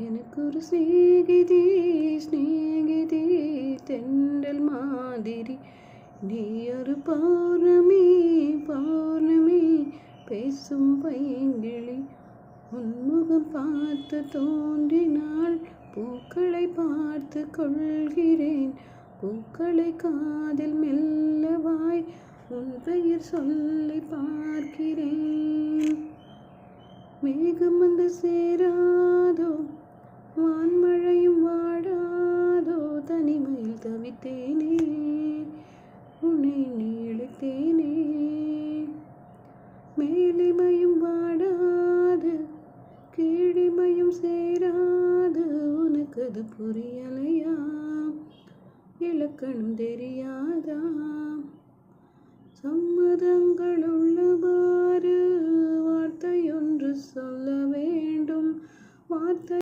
எனக்கொரு சிநேகிதி தென்றல் மாதிரி, நீ ஒரு பௌர்ணமி பேசும் பைங்கிளி. உன்முகம் பார்த்து தோன்றினால் பூக்களை பார்த்து கொள்கிறேன். பூக்களை காதில் மெல்லவாய் உன் பெயர் சொல்லி பார்க்கிறேன். மேகம் வந்து சேராதோ, வான்மழையும் வாடாதோ, தனிமையில் தவித்தேனே, உன்னை நீளைத்தேனே. மேலிமையும் வாடாது, கீழிமையும் சேராது, உனக்கு அது புரியலையா, இலக்கணம் தெரியாதா? சம்மதங்கள் உள்ளவாறு வார்த்தையொன்று சொல்ல வேண்டும். வார்த்தை